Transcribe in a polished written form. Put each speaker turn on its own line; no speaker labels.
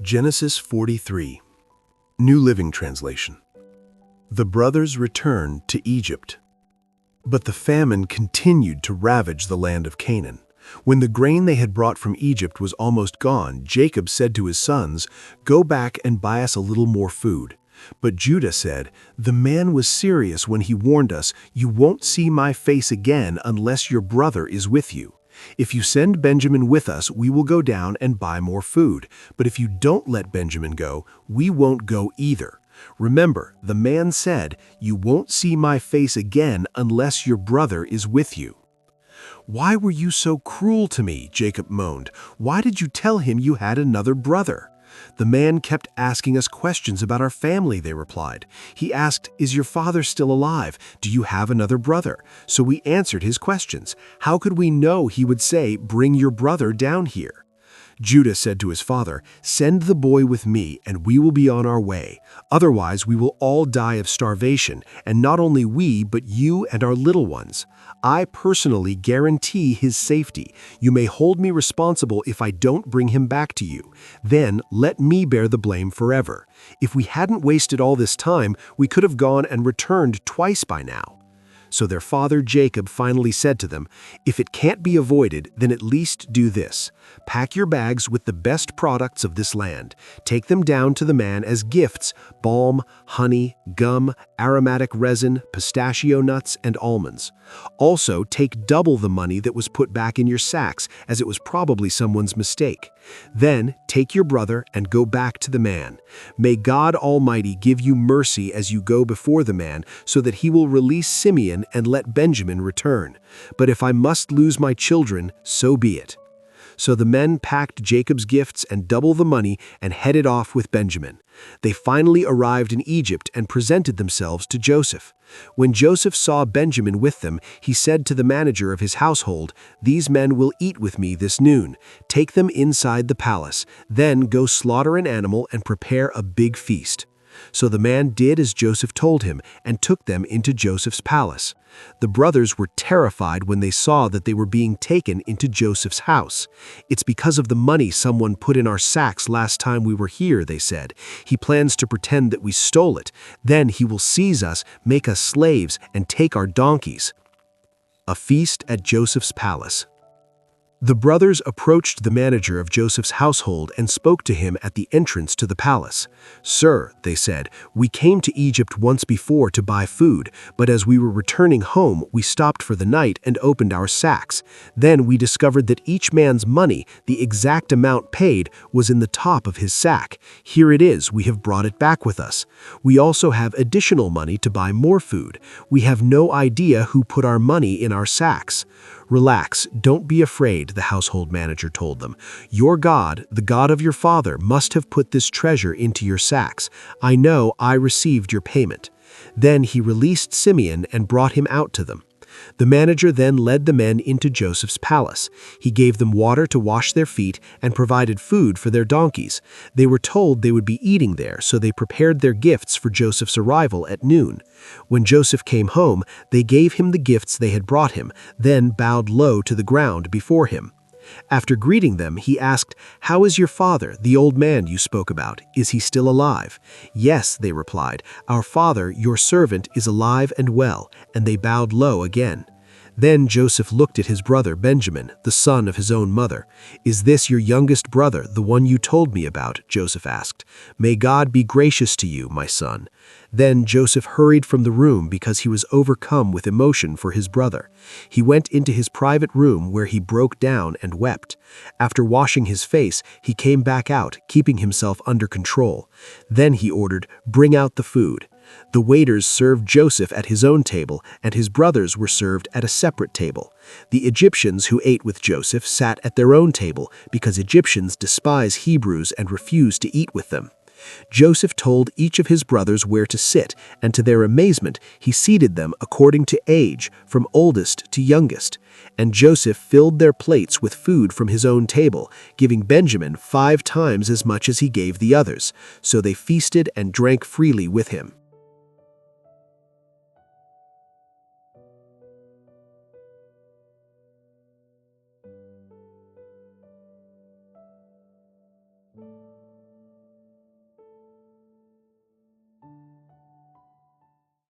Genesis 43, New Living Translation. The brothers returned to Egypt. But the famine continued to ravage the land of Canaan. When the grain they had brought from Egypt was almost gone, Jacob said to his sons, "Go back and buy us a little more food." But Judah said, "The man was serious when he warned us, 'You won't see my face again unless your brother is with you.' If you send Benjamin with us, we will go down and buy more food. But if you don't let Benjamin go, we won't go either. Remember, the man said, 'You won't see my face again unless your brother is with you.'" "Why were you so cruel to me?" Jacob moaned. "Why did you tell him you had another brother?" "The man kept asking us questions about our family," they replied. "He asked, 'Is your father still alive? Do you have another brother?' So we answered his questions. How could we know he would say, 'Bring your brother down here'?" Judah said to his father, "Send the boy with me, and we will be on our way. Otherwise we will all die of starvation, and not only we, but you and our little ones. I personally guarantee his safety. You may hold me responsible if I don't bring him back to you. Then let me bear the blame forever. If we hadn't wasted all this time, we could have gone and returned twice by now." So their father Jacob finally said to them, "If it can't be avoided, then at least do this. Pack your bags with the best products of this land. Take them down to the man as gifts: balm, honey, gum, aromatic resin, pistachio nuts, and almonds. Also, take double the money that was put back in your sacks, as it was probably someone's mistake. Then take your brother and go back to the man. May God Almighty give you mercy as you go before the man, so that he will release Simeon and let Benjamin return. But if I must lose my children, so be it." So the men packed Jacob's gifts and double the money and headed off with Benjamin. They finally arrived in Egypt and presented themselves to Joseph. When Joseph saw Benjamin with them, he said to the manager of his household, "These men will eat with me this noon. Take them inside the palace. Then go slaughter an animal and prepare a big feast." So the man did as Joseph told him and took them into Joseph's palace. The brothers were terrified when they saw that they were being taken into Joseph's house. "It's because of the money someone put in our sacks last time we were here," they said. "He plans to pretend that we stole it. Then he will seize us, make us slaves, and take our donkeys." A feast at Joseph's palace. The brothers approached the manager of Joseph's household and spoke to him at the entrance to the palace. "Sir," they said, "we came to Egypt once before to buy food, but as we were returning home, we stopped for the night and opened our sacks. Then we discovered that each man's money, the exact amount paid, was in the top of his sack. Here it is, we have brought it back with us. We also have additional money to buy more food. We have no idea who put our money in our sacks." "Relax, don't be afraid," the household manager told them. "Your God, the God of your father, must have put this treasure into your sacks. I know I received your payment." Then he released Simeon and brought him out to them. The manager then led the men into Joseph's palace. He gave them water to wash their feet and provided food for their donkeys. They were told they would be eating there, so they prepared their gifts for Joseph's arrival at noon. When Joseph came home, they gave him the gifts they had brought him, then bowed low to the ground before him. After greeting them, he asked, "How is your father, the old man you spoke about? Is he still alive?" "Yes," they replied, "our father, your servant, is alive and well," and they bowed low again. Then Joseph looked at his brother Benjamin, the son of his own mother. "Is this your youngest brother, the one you told me about?" Joseph asked. "May God be gracious to you, my son." Then Joseph hurried from the room because he was overcome with emotion for his brother. He went into his private room where he broke down and wept. After washing his face, he came back out, keeping himself under control. Then he ordered, "Bring out the food." The waiters served Joseph at his own table, and his brothers were served at a separate table. The Egyptians who ate with Joseph sat at their own table because Egyptians despise Hebrews and refuse to eat with them. Joseph told each of his brothers where to sit, and to their amazement, he seated them according to age, from oldest to youngest. And Joseph filled their plates with food from his own table, giving Benjamin 5 times as much as he gave the others. So they feasted and drank freely with him.